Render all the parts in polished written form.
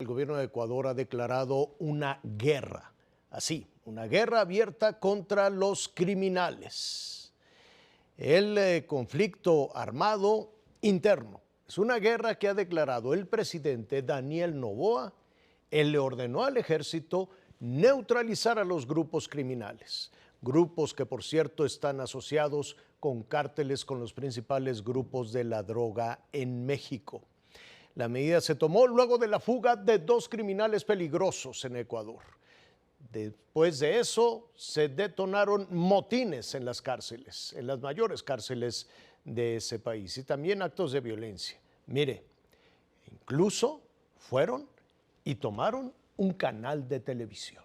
el gobierno de Ecuador ha declarado una guerra, así, una guerra abierta contra los criminales. El conflicto armado interno es una guerra que ha declarado el presidente Daniel Noboa. Él le ordenó al ejército neutralizar a los grupos criminales, grupos que por cierto están asociados con cárteles con los principales grupos de la droga en México. La medida se tomó luego de la fuga de 2 criminales peligrosos en Ecuador. Después de eso se detonaron motines en las cárceles, en las mayores cárceles de ese país, y también actos de violencia. Mire, incluso fueron y tomaron un canal de televisión.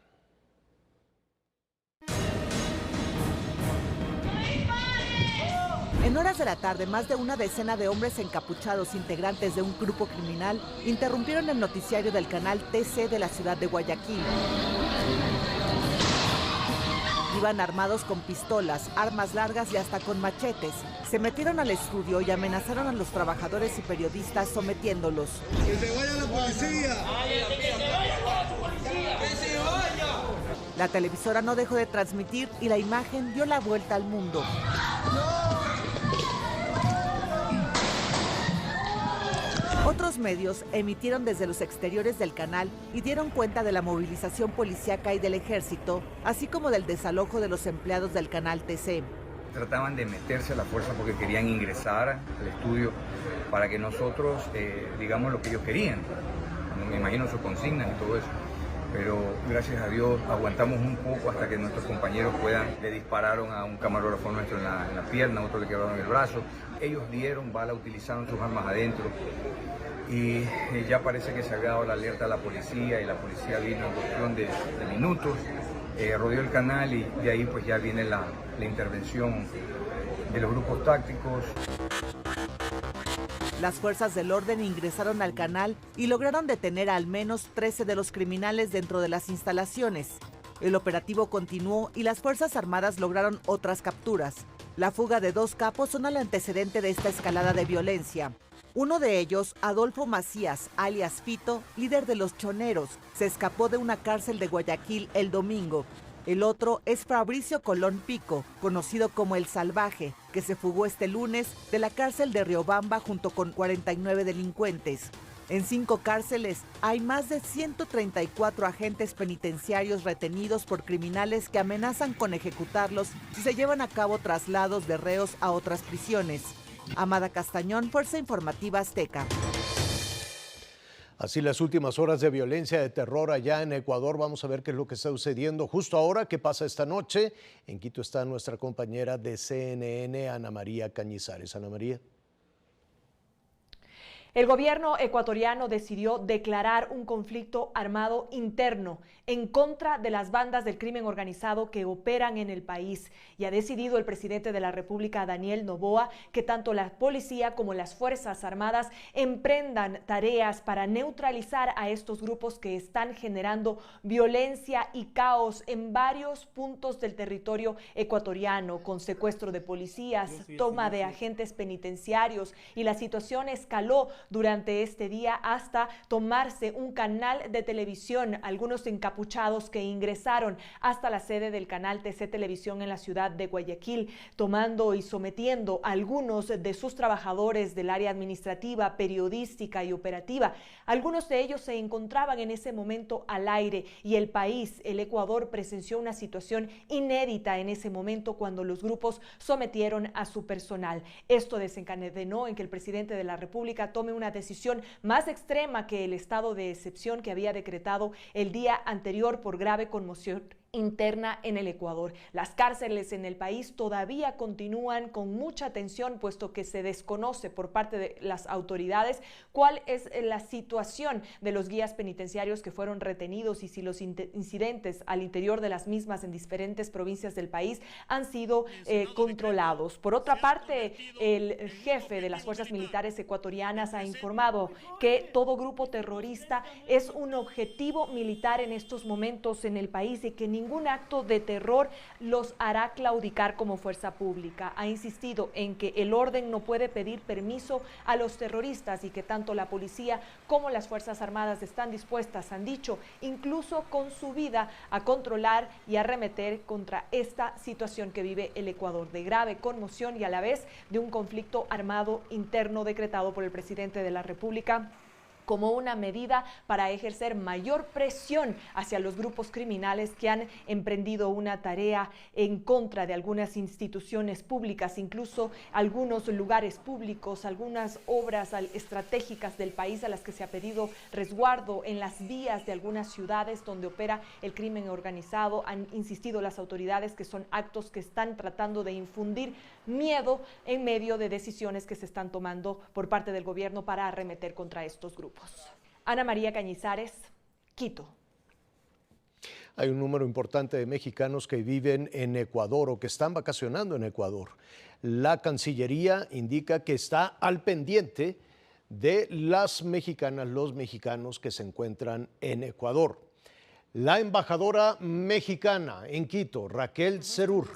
En horas de la tarde, más de una decena de hombres encapuchados integrantes de un grupo criminal interrumpieron el noticiario del canal TC de la ciudad de Guayaquil. Iban armados con pistolas, armas largas y hasta con machetes. Se metieron al estudio y amenazaron a los trabajadores y periodistas sometiéndolos. ¡Que se vaya la policía! ¡Que se vaya! La televisora no dejó de transmitir y la imagen dio la vuelta al mundo. Otros medios emitieron desde los exteriores del canal y dieron cuenta de la movilización policíaca y del ejército, así como del desalojo de los empleados del canal TC. Trataban de meterse a la fuerza porque querían ingresar al estudio para que nosotros digamos lo que ellos querían. Me imagino sus consignas y todo eso. Pero gracias a Dios aguantamos un poco hasta que nuestros compañeros le dispararon a un camarógrafo nuestro en la pierna, otro le quebraron el brazo. Ellos dieron bala, utilizaron sus armas adentro y ya parece que se había dado la alerta a la policía y la policía vino en cuestión de minutos, rodeó el canal y de ahí pues ya viene la intervención de los grupos tácticos. Las fuerzas del orden ingresaron al canal y lograron detener a al menos 13 de los criminales dentro de las instalaciones. El operativo continuó y las Fuerzas Armadas lograron otras capturas. La fuga de 2 capos son el antecedente de esta escalada de violencia. Uno de ellos, Adolfo Macías, alias Fito, líder de los Choneros, se escapó de una cárcel de Guayaquil el domingo. El otro es Fabricio Colón Pico, conocido como El Salvaje, que se fugó este lunes de la cárcel de Riobamba junto con 49 delincuentes. En 5 cárceles hay más de 134 agentes penitenciarios retenidos por criminales que amenazan con ejecutarlos si se llevan a cabo traslados de reos a otras prisiones. Amada Castañón, Fuerza Informativa Azteca. Así las últimas horas de violencia, de terror allá en Ecuador. Vamos a ver qué es lo que está sucediendo justo ahora, qué pasa esta noche. En Quito está nuestra compañera de CNN, Ana María Cañizares. Ana María. El gobierno ecuatoriano decidió declarar un conflicto armado interno en contra de las bandas del crimen organizado que operan en el país, y ha decidido el presidente de la República, Daniel Noboa, que tanto la policía como las Fuerzas Armadas emprendan tareas para neutralizar a estos grupos que están generando violencia y caos en varios puntos del territorio ecuatoriano, con secuestro de policías, toma de agentes penitenciarios, y la situación escaló durante este día hasta tomarse un canal de televisión. Algunos encapuchados que ingresaron hasta la sede del canal TC Televisión en la ciudad de Guayaquil, tomando y sometiendo a algunos de sus trabajadores del área administrativa, periodística y operativa. Algunos de ellos se encontraban en ese momento al aire, y el país, el Ecuador, presenció una situación inédita en ese momento cuando los grupos sometieron a su personal. Esto desencadenó en que el presidente de la República tome una decisión más extrema que el estado de excepción que había decretado el día anterior por grave conmoción interna en el Ecuador. Las cárceles en el país todavía continúan con mucha tensión, puesto que se desconoce por parte de las autoridades cuál es la situación de los guías penitenciarios que fueron retenidos y si los incidentes al interior de las mismas en diferentes provincias del país han sido controlados. Por otra parte, el jefe de las fuerzas militares ecuatorianas ha informado que todo grupo terrorista es un objetivo militar en estos momentos en el país y que ningún acto de terror los hará claudicar como fuerza pública. Ha insistido en que el orden no puede pedir permiso a los terroristas y que tanto la policía como las Fuerzas Armadas están dispuestas, han dicho, incluso con su vida, a controlar y arremeter contra esta situación que vive el Ecuador, de grave conmoción y a la vez de un conflicto armado interno decretado por el presidente de la República como una medida para ejercer mayor presión hacia los grupos criminales que han emprendido una tarea en contra de algunas instituciones públicas, incluso algunos lugares públicos, algunas obras estratégicas del país a las que se ha pedido resguardo en las vías de algunas ciudades donde opera el crimen organizado. Han insistido las autoridades que son actos que están tratando de infundir miedo en medio de decisiones que se están tomando por parte del gobierno para arremeter contra estos grupos. Ana María Cañizares, Quito. Hay un número importante de mexicanos que viven en Ecuador o que están vacacionando en Ecuador. La Cancillería indica que está al pendiente de las mexicanas, los mexicanos que se encuentran en Ecuador. La embajadora mexicana en Quito, Raquel Cerur,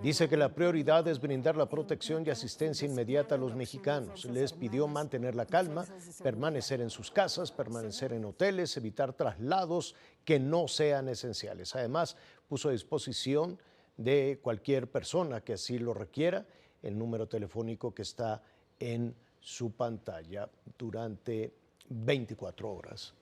dice que la prioridad es brindar la protección y asistencia inmediata a los mexicanos. Les pidió mantener la calma, permanecer en sus casas, permanecer en hoteles, evitar traslados que no sean esenciales. Además, puso a disposición de cualquier persona que así lo requiera el número telefónico que está en su pantalla durante 24 horas.